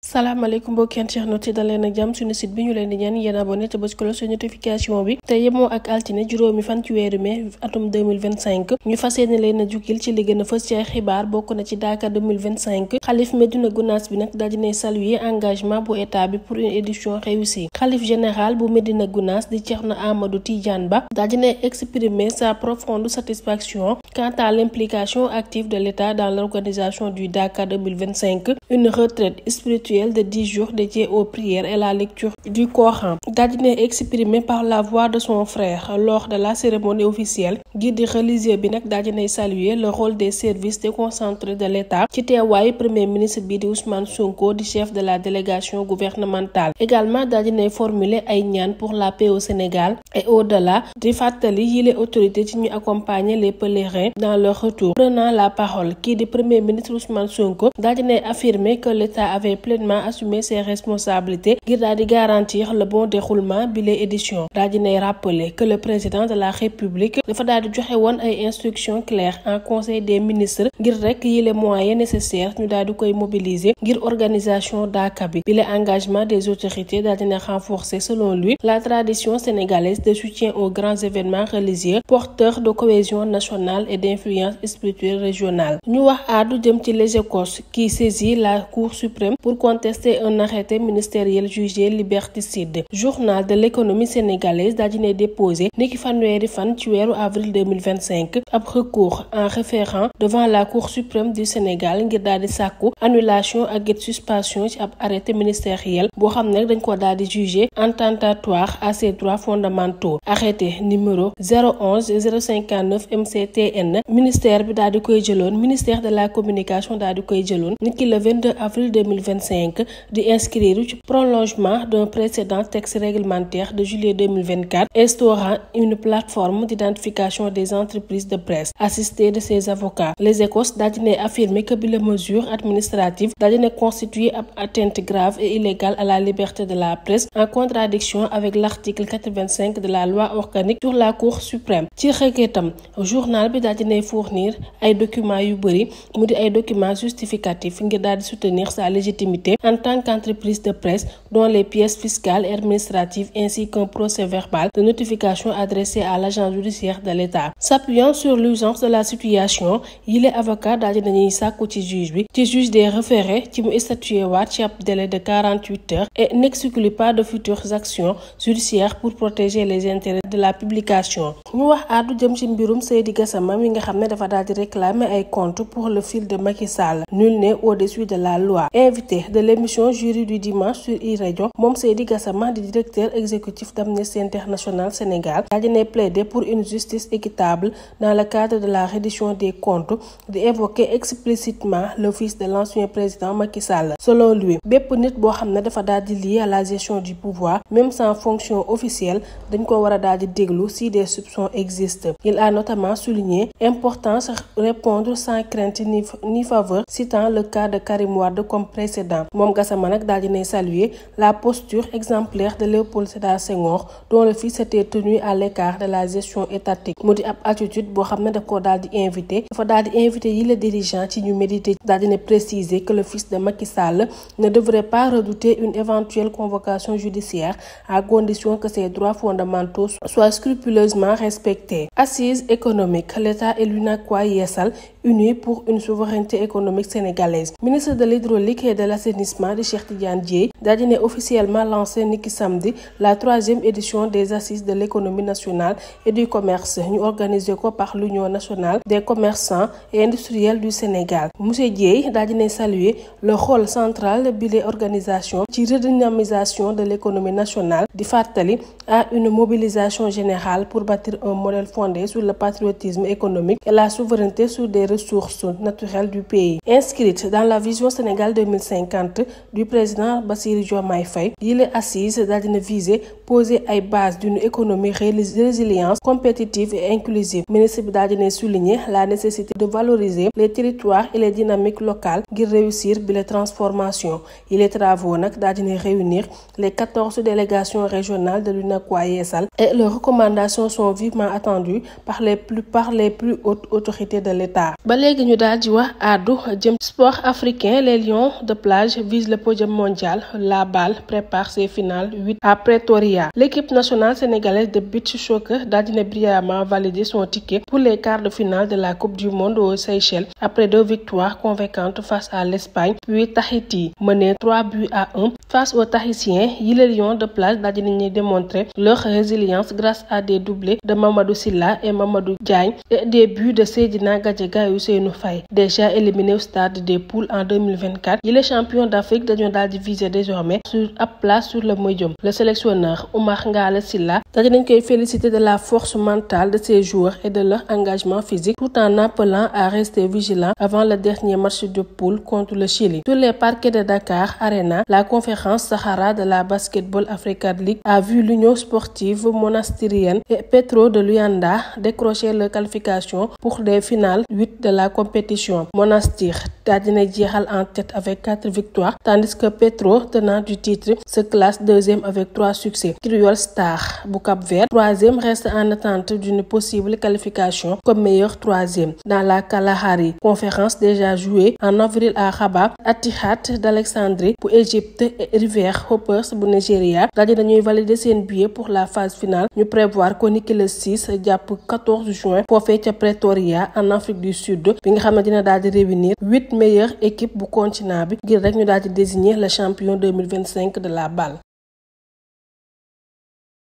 salaamaaleykum mbokki internautes yi daleen ak jàmm suñu site bi ñu leen di ñaan yéen abonné te bës ko la notification bi te yemoo ak altine juróomi fan ci weeru mai atum 2025 ñu fas yéene leen a jukkil ci li gën a fës ci ay xibaar bokk na ci Dakar 2025 xalif Médina Gounass bi nag daal dinay saluer engagement bu état bi pour une édition réussie xalif général bu Médina Gounass di Thierno Amadou Tidiane Ba daal dinay exprimer sa profonde satisfaction quant à l'implication active de l'État dans l'organisation du Dakar 2025, une retraite spirituelle de 10 jours dédiée aux prières et la lecture du Coran. daal dinay exprimé par la voix de son frère lors de la cérémonie officielle guide religieux bi nag daal dinay saluer le rôle des services déconcentrés de l'État ci teewaayu premier ministre bi di Ousmane Sonko di chef de la délégation gouvernementale. également daal dinay formuler ay ñaan pour la paix au Sénégal et au-delà di fàttali yile autorité ci ñu accompagner les pèlerins dans leur retour. Prenant la parole kii di premier ministre Ousmane Sonko daal dinay affirmer que l'État avait pleinement assumer ses responsabilités ngir daal di garantir le bon déroulement bi les éditions. daal dinay rappeler que le président de la République dafa daal di joxe woon ay instructions claires en conseil des ministres ngir rek yi les moyens nécessaires ñu daal di koy mobiliser ngir organisation Dakar bi le engagement des autorités daal dina renforcer selon lui la tradition sénégalaise de soutien aux grands événements religieux porteurs de cohésion nationale et d'influence spirituelle régionale. ñu wax aadu jëm ci les Écosses qui saisit la Cour suprême pour contester un arrêté ministériel jugé liberticide. Journal de l'économie sénégalaise daal dinay déposé niki fanweeri fan ci weeru avril 2025 ab recours en référent devant la Cour suprême du Sénégal ngir daal di sàkku annulation ak suspension ci ab arrêté ministériel boo xam ne dañ ko daal di jugé attentatoire à ses droits fondamentaux. arrêté numéro 011 059 MCTN ministère bi daal di koy jëloon ministère de la communication daal di koy jëloon niki le 22 avril 2025 di inscrire ci prolongement d'un précédent texte réglementaire de juillet 2024 instaurant une plateforme d'identification des entreprises de presse assistée de ses avocats. Les Écosses daal dinay affirmer que bi la mesure administrative daal dina constituer ab atteinte grave et illégale à la liberté de la presse en contradiction avec l'article 85 de la loi organique sur la Cour suprême. ci requêtam journal bi daal dinay fournir ay documents yu bëri mu di ay documents justificatifs ngir daal di soutenir sa légitimité en tant qu'entreprise de presse dont les pièces fiscales et administratives ainsi qu'un procès-verbal de notification adressé à l'agent judiciaire de l'État. S'appuyant sur l'urgence de la situation yile avocat daal dinañuy sàkku ci juge des référés ci mu statuer waat ci ab délai de 48 heures et n'exclut pas de futures actions judiciaires pour protéger les intérêts de la publication. ñu wax àddu jëm ci mbirum Seydi Gassama mi nga xam ne dafa daal di réclamer ay comptes pour le fil de Macky Sall. Nul n'est au-dessus de la loi. Invité de l'émission Jury du dimanche sur iRadio moom Seydi Gassama di directeur exécutif d'Amnesty International Sénégal daal dinay plaider pour une justice équitable dans le cadre de la reddition des comptes di évoquer explicitement le fils de l'ancien président Macky Sall. Selon lui bépp nit boo xam ne dafa daal di lié à la gestion du pouvoir même sans fonction officielle dañ ko war a daal di déglu si des soupçons existent. Il a notamment souligné importance répondre sans crainte ni faveur citant le cas de Karim Wade comme précédent. moom Gassama nag daal dinay saluer la posture exemplaire de Léopold Sédar Senghor dont le fils était tenu à l'écart de la gestion étatique mu di ab attitude boo xam ne daf ko daal di invité yi le dirigeant ci ñu méditer daal dina préciser que le fils de Macky Sall ne devrait pas redouter une éventuelle convocation judiciaire à condition que ses droits fondamentaux soient scrupuleusement respectés. Assise économique, l'État et l'UNACOIS Yeesal unis pour une souveraineté économique sénégalaise. Ministre de l'hydraulique et de l'assainissement de Cheikh Tidiane Dièye daal dina officiellement lancé niki samedi la 3e édition des assises de l'économie nationale et du commerce ñu organisé ko par l'Union nationale des commerçants et industriels du Sénégal. Monsieur Dièye daal dina saluer le rôle central bi les organisations ci redynamisation de l'économie nationale di fàttali à une mobilisation générale pour bâtir un modèle fondé sur le patriotisme économique et la souveraineté sur des ressources naturelles du pays. Inscrite dans la vision Sénégal 2050 du président Bassirou Diomaye Faye yile assise daal dina viser poser ay bases d'une économie résiliente, compétitive et et inclusive. Ministre bi daal dina souligner la nécessité de valoriser les territoires et les dynamiques locales ngir réussir bi les transformations. Il les travaux nag daal dina réunir les 14 délégations régionales de l'UNACOIS Yeesal et leurs recommandations sont vivement attendues par les plus hautes autorités de l'État. Ba léegi ñu daal di wax àddu jëm sport africain. Les Lions de plage visent le podium mondial. La balle prépare ses finales 8 à Pretoria. L'équipe nationale sénégalaise de beach soccer daal dina brillamment validé son ticket pour les quarts de finale de la Coupe du monde aux Seychelles après 2 victoires convaincantes face à l'Espagne puis Tahiti, mené 3-1 face aux Tahitiens. Les Lions de plage daal dinañuy démontrer leur résilience grâce à des doublés de Mamadou Sylla et Mamadou Diagne et des buts de Seydina Gadiaga et Ousseynou Faye. Déjà éliminé au stade des poules en 2024, les champions d'Afrique dañoo daal di viser désormais sur place sur le podium. Le sélectionneur Oumar Ngalla Sylla daal dinañ koy féliciter de la force mentale de ses joueurs et de leur engagement physique tout en appelant à rester vigilant avant le dernier match de poule contre le Chili. Sur les parquets de Dakar Arena, la conférence Sahara de la Basketball Africa League a vu l'Union sportive monastirienne et Petro de Luanda décrocher leur qualification pour les finales 8 de la compétition. Monastir daal dina jeexal en tête avec 4 victoires, tandis que Petro, tenant du titre, se classe deuxième avec 3 succès. Criol Star bu Cap-Vert, troisième, reste en attente d'une possible qualification comme meilleur troisième. Dans la Kalahari, conférence déjà jouée en avril à Rabat, Attihad d'Alexandrie pour Égypte et River Hoppers bu Nigeria daal dinañuy valider seen billet pour la phase finale. Ñu prévoir ko niki le 6 jàpp 14 juin foofee ca Pretoria en Afrique du Sud bi nga xam ne dina daal di réunir 8 meilleures équipes bu continent bi ngir rek ñu daal di désigner le champion 2025 de la balle.